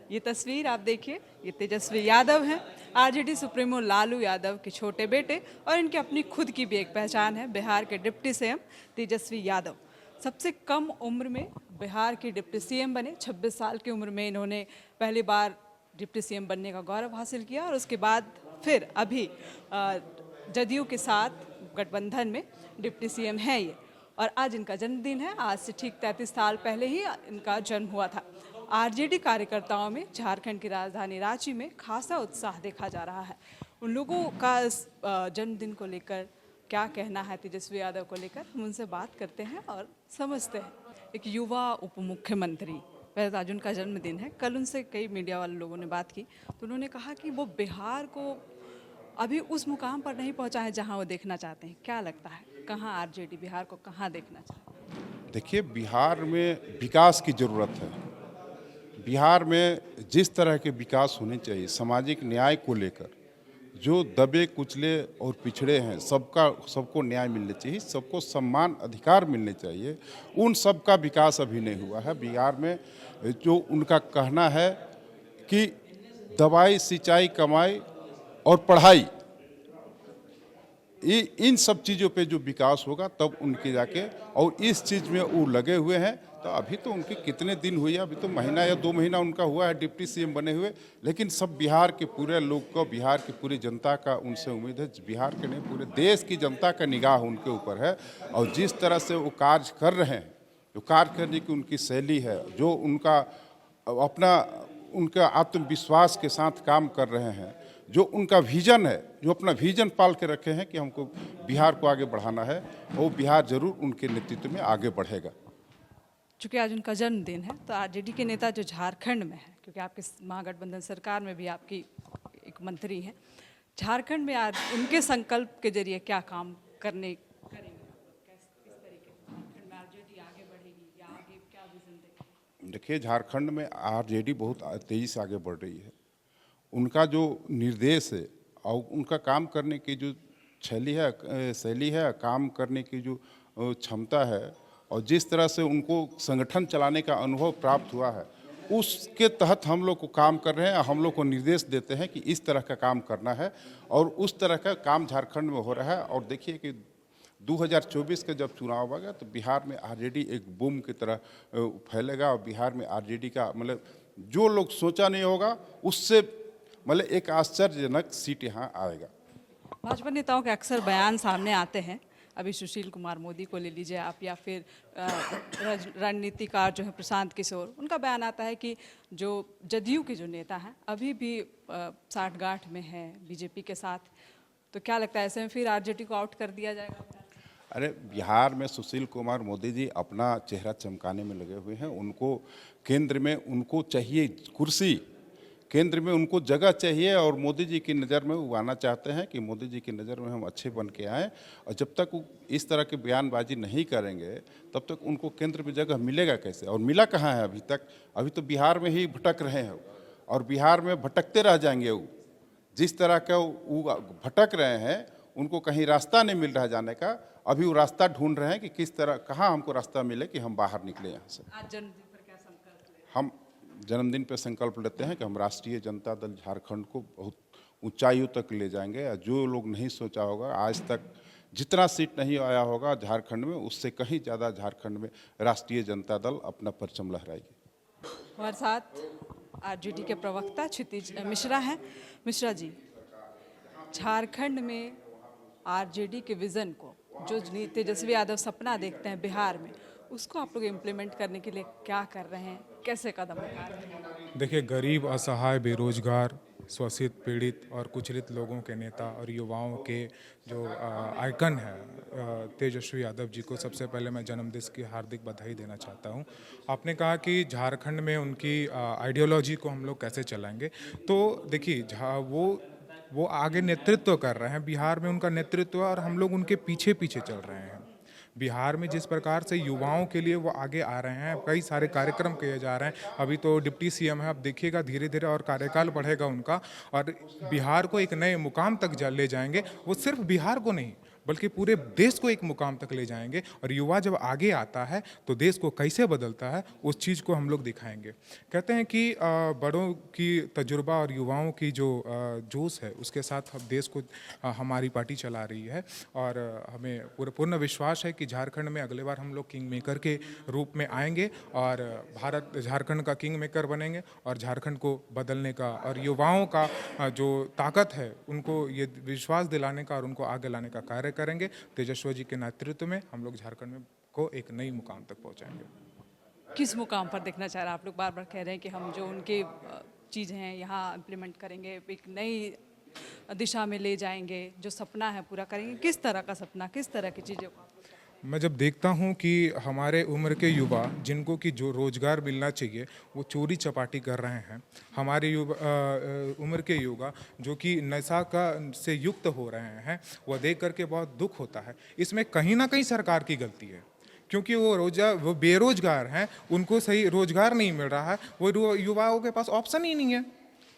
ये तस्वीर आप देखिए, ये तेजस्वी यादव हैं, आरजेडी सुप्रीमो लालू यादव के छोटे बेटे, और इनकी अपनी खुद की भी एक पहचान है, बिहार के डिप्टी सीएम तेजस्वी यादव। सबसे कम उम्र में बिहार के डिप्टी सीएम बने। 26 साल की उम्र में इन्होंने पहली बार डिप्टी सीएम बनने का गौरव हासिल किया, और उसके बाद फिर अभी जदयू के साथ गठबंधन में डिप्टी सीएम हैं ये। और आज इनका जन्मदिन है। आज से ठीक 33 साल पहले ही इनका जन्म हुआ था। आरजेडी कार्यकर्ताओं में झारखंड की राजधानी रांची में खासा उत्साह देखा जा रहा है। उन लोगों का इस जन्मदिन को लेकर क्या कहना है, तेजस्वी यादव को लेकर, हम उनसे बात करते हैं और समझते हैं। एक युवा उप मुख्यमंत्री, वैसे आज उनका जन्मदिन है। कल उनसे कई मीडिया वाले लोगों ने बात की तो उन्होंने कहा कि वो बिहार को अभी उस मुकाम पर नहीं पहुंचा है जहां वो देखना चाहते हैं। क्या लगता है, कहां आरजेडी बिहार को कहां देखना चाहते हैं? देखिए, बिहार में विकास की ज़रूरत है। बिहार में जिस तरह के विकास होने चाहिए, सामाजिक न्याय को लेकर, जो दबे कुचले और पिछड़े हैं, सबको न्याय मिलने चाहिए, सबको सम्मान अधिकार मिलने चाहिए। उन सब का विकास अभी नहीं हुआ है। बिहार में जो उनका कहना है कि दवाई, सिंचाई, कमाई और पढ़ाई, इन सब चीज़ों पे जो विकास होगा तब उनके जाके, और इस चीज़ में वो लगे हुए हैं। तो अभी तो उनके कितने दिन हुए, अभी तो महीना या 2 महीना उनका हुआ है डिप्टी सीएम बने हुए, लेकिन सब बिहार के पूरे लोग को, बिहार की पूरी जनता का उनसे उम्मीद है, बिहार के नहीं पूरे देश की जनता का निगाह उनके ऊपर है। और जिस तरह से वो कार्य कर रहे हैं, जो कार्य करने की उनकी शैली है, जो उनका उनका आत्मविश्वास के साथ काम कर रहे हैं, जो उनका विजन है, जो अपना विजन पाल के रखे हैं कि हमको बिहार को आगे बढ़ाना है, वो बिहार जरूर उनके नेतृत्व में आगे बढ़ेगा। चूँकि आज उनका जन्मदिन है तो आरजेडी के नेता जो झारखंड में है, क्योंकि आपके महागठबंधन सरकार में भी आपकी एक मंत्री हैं, झारखंड में आज उनके संकल्प के जरिए क्या काम करेंगे, किस तरीके से झारखंड में आरजेडी आगे बढ़ेगी या आगे क्या विजन देखेंगे? देखिए, झारखंड में आरजेडी बहुत तेजी से आगे बढ़ रही है। उनका जो निर्देश है और उनका काम करने की जो शैली है, काम करने की जो क्षमता है, और जिस तरह से उनको संगठन चलाने का अनुभव प्राप्त हुआ है, उसके तहत हम लोग को काम कर रहे हैं। हम लोग को निर्देश देते हैं कि इस तरह का काम करना है, और उस तरह का काम झारखंड में हो रहा है। और देखिए कि 2024 का जब चुनाव होगा तो बिहार में आरजेडी एक बूम की तरह फैलेगा, और बिहार में आरजेडी का मतलब जो लोग सोचा नहीं होगा उससे मतलब एक आश्चर्यजनक सीट यहाँ आएगा। भाजपा नेताओं के अक्सर बयान सामने आते हैं, अभी सुशील कुमार मोदी को ले लीजिए आप, या फिर रणनीतिकार जो है प्रशांत किशोर, उनका बयान आता है कि जो जदयू के जो नेता हैं अभी भी साठगांठ में है बीजेपी के साथ। तो क्या लगता है, ऐसे में फिर आरजेडी को आउट कर दिया जाएगा? अरे, बिहार में सुशील कुमार मोदी जी अपना चेहरा चमकाने में लगे हुए हैं। उनको केंद्र में उनको चाहिए कुर्सी, केंद्र में उनको जगह चाहिए, और मोदी जी की नज़र में वो आना चाहते हैं कि मोदी जी की नज़र में हम अच्छे बन के आएँ। और जब तक वो इस तरह की बयानबाजी नहीं करेंगे तब तक उनको केंद्र में जगह मिलेगा कैसे? और मिला कहाँ है अभी तक? अभी तो बिहार में ही भटक रहे हैं, और बिहार में भटकते रह जाएंगे। वो जिस तरह का वो भटक रहे हैं, उनको कहीं रास्ता नहीं मिल रहा जाने का। अभी वो रास्ता ढूंढ रहे हैं कि किस तरह, कहाँ हमको रास्ता मिले कि हम बाहर निकले यहाँ से। आज जन्मदिन पर क्या संकल्प लें? हम जन्मदिन पे संकल्प लेते हैं कि हम राष्ट्रीय जनता दल झारखंड को बहुत ऊंचाइयों तक ले जाएंगे। जो लोग नहीं सोचा होगा, आज तक जितना सीट नहीं आया होगा झारखंड में, उससे कहीं ज़्यादा झारखंड में राष्ट्रीय जनता दल अपना परचम लहराएगी। हमारे साथ आरजेडी के प्रवक्ता क्षितिज मिश्रा हैं। मिश्रा जी, झारखंड में आरजेडी के विज़न को, जो तेजस्वी यादव सपना देखते हैं बिहार में, उसको आप लोग इम्प्लीमेंट करने के लिए क्या कर रहे हैं, कैसे कदम उठा रहे हैं? देखिए, गरीब, असहाय, बेरोजगार, शोषित, पीड़ित और कुचलित लोगों के नेता और युवाओं के जो आइकन है तेजस्वी यादव जी को सबसे पहले मैं जन्मदिन की हार्दिक बधाई देना चाहता हूं। आपने कहा कि झारखंड में उनकी आइडियोलॉजी को हम लोग कैसे चलाएंगे, तो देखिए वो आगे नेतृत्व कर रहे हैं, बिहार में उनका नेतृत्व है और हम लोग उनके पीछे पीछे चल रहे हैं। बिहार में जिस प्रकार से युवाओं के लिए वो आगे आ रहे हैं, कई सारे कार्यक्रम किए जा रहे हैं। अभी तो डिप्टी सीएम है, अब देखिएगा धीरे धीरे और कार्यकाल बढ़ेगा उनका, और बिहार को एक नए मुकाम तक ले जाएंगे। वो सिर्फ बिहार को नहीं, बल्कि पूरे देश को एक मुकाम तक ले जाएंगे। और युवा जब आगे आता है तो देश को कैसे बदलता है उस चीज़ को हम लोग दिखाएंगे। कहते हैं कि बड़ों की तजुर्बा और युवाओं की जो जोश है उसके साथ हम देश को हमारी पार्टी चला रही है। और हमें पूर्ण विश्वास है कि झारखंड में अगले बार हम लोग किंग मेकर के रूप में आएंगे और भारत झारखंड का किंग मेकर बनेंगे और झारखंड को बदलने का और युवाओं का जो ताकत है उनको ये विश्वास दिलाने का और उनको आगे लाने का कार्य करेंगे। तेजस्वी जी के नेतृत्व में हम लोग झारखंड में को एक नई मुकाम तक पहुंचाएंगे। किस मुकाम पर देखना चाह रहे हैं? आप लोग बार बार कह रहे हैं कि हम जो उनके चीज़ें हैं यहाँ इम्प्लीमेंट करेंगे, एक नई दिशा में ले जाएंगे, जो सपना है पूरा करेंगे। किस तरह का सपना, किस तरह की चीज़ों को? मैं जब देखता हूं कि हमारे उम्र के युवा जिनको कि जो रोज़गार मिलना चाहिए वो चोरी चपाटी कर रहे हैं, हमारे उम्र के युवा जो कि नशा का से युक्त हो रहे हैं, वह देख करके बहुत दुख होता है। इसमें कहीं ना कहीं सरकार की गलती है, क्योंकि वो बेरोजगार हैं, उनको सही रोजगार नहीं मिल रहा है। वो युवाओं के पास ऑप्शन ही नहीं है,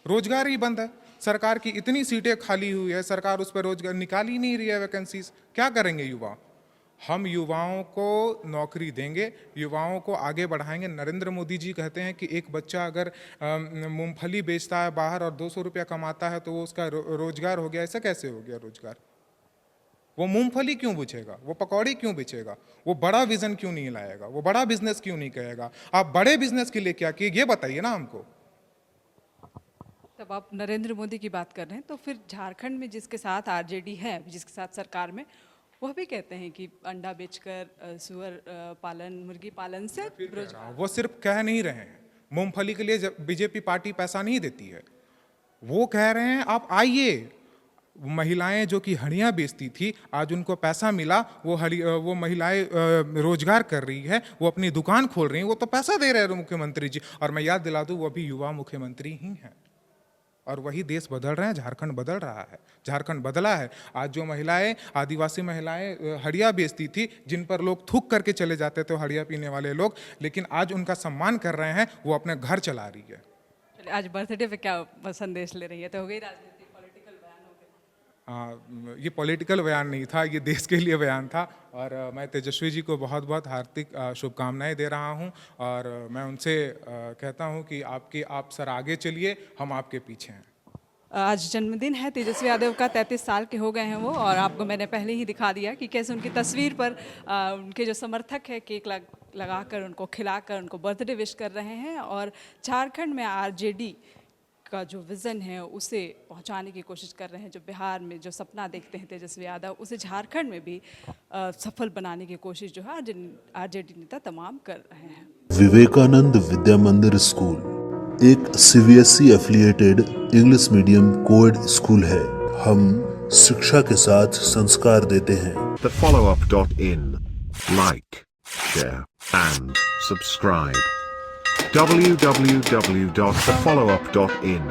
रोजगार ही बंद है। सरकार की इतनी सीटें खाली हुई है, सरकार उस पर रोजगार निकाल ही नहीं रही है वैकेंसीज। क्या करेंगे युवा? हम युवाओं को नौकरी देंगे, युवाओं को आगे बढ़ाएंगे। नरेंद्र मोदी जी कहते हैं कि एक बच्चा अगर मूंगफली बेचता है बाहर और 200 रुपया कमाता है तो वो उसका रोजगार हो गया। ऐसा कैसे हो गया रोजगार? वो मूंगफली क्यों बेचेगा? वो पकौड़ी क्यों बेचेगा? वो बड़ा विजन क्यों नहीं लाएगा? वो बड़ा बिजनेस क्यों नहीं कहेगा? आप बड़े बिजनेस के लिए क्या किए ये बताइए ना हमको। तब आप नरेंद्र मोदी की बात कर रहे हैं तो फिर झारखंड में जिसके साथ आरजेडी है, जिसके साथ सरकार में, वह भी कहते हैं कि अंडा बेचकर सुअर पालन, मुर्गी पालन से वो सिर्फ कह नहीं रहे हैं। मूंगफली के लिए बीजेपी पार्टी पैसा नहीं देती है, वो कह रहे हैं आप आइए। महिलाएं जो कि हड़ियाँ बेचती थी, आज उनको पैसा मिला, वो महिलाएं रोजगार कर रही है, वो अपनी दुकान खोल रही हैं, वो तो पैसा दे रहे हैं मुख्यमंत्री जी। और मैं याद दिला दूं वो अभी युवा मुख्यमंत्री ही हैं और वही देश बदल रहे हैं। झारखंड बदल रहा है, झारखंड बदला है। आज जो महिलाएं, आदिवासी महिलाएं हड़िया बेचती थी, जिन पर लोग थूक करके चले जाते थे हड़िया पीने वाले लोग, लेकिन आज उनका सम्मान कर रहे हैं, वो अपने घर चला रही है। आज बर्थडे पे क्या संदेश ले रही है? तो हो गई राजनीति, पॉलिटिकल बयान हो गया। ये पॉलिटिकल बयान नहीं था, ये देश के लिए बयान था। और मैं तेजस्वी जी को बहुत बहुत हार्दिक शुभकामनाएं दे रहा हूं और मैं उनसे कहता हूं कि आप सर आगे चलिए, हम आपके पीछे हैं। आज जन्मदिन है तेजस्वी यादव का, 33 साल के हो गए हैं वो। और आपको मैंने पहले ही दिखा दिया कि कैसे उनकी तस्वीर पर उनके जो समर्थक है केक लगाकर उनको खिलाकर उनको बर्थडे विश कर रहे हैं। और झारखंड में आरजेडी का जो विज़न है उसे पहुंचाने की कोशिश कर रहे हैं। जो बिहार में जो सपना देखते हैं तेजस्वी यादव, उसे झारखंड में भी सफल बनाने की कोशिश जो है आरजेडी नेता तमाम कर रहे हैं। विवेकानंद विद्या मंदिर स्कूल एक CBSE affiliated English medium coed school है। हम शिक्षा के साथ संस्कार देते हैं। thefollowup.in. Like, share and subscribe. www.thefollowup.in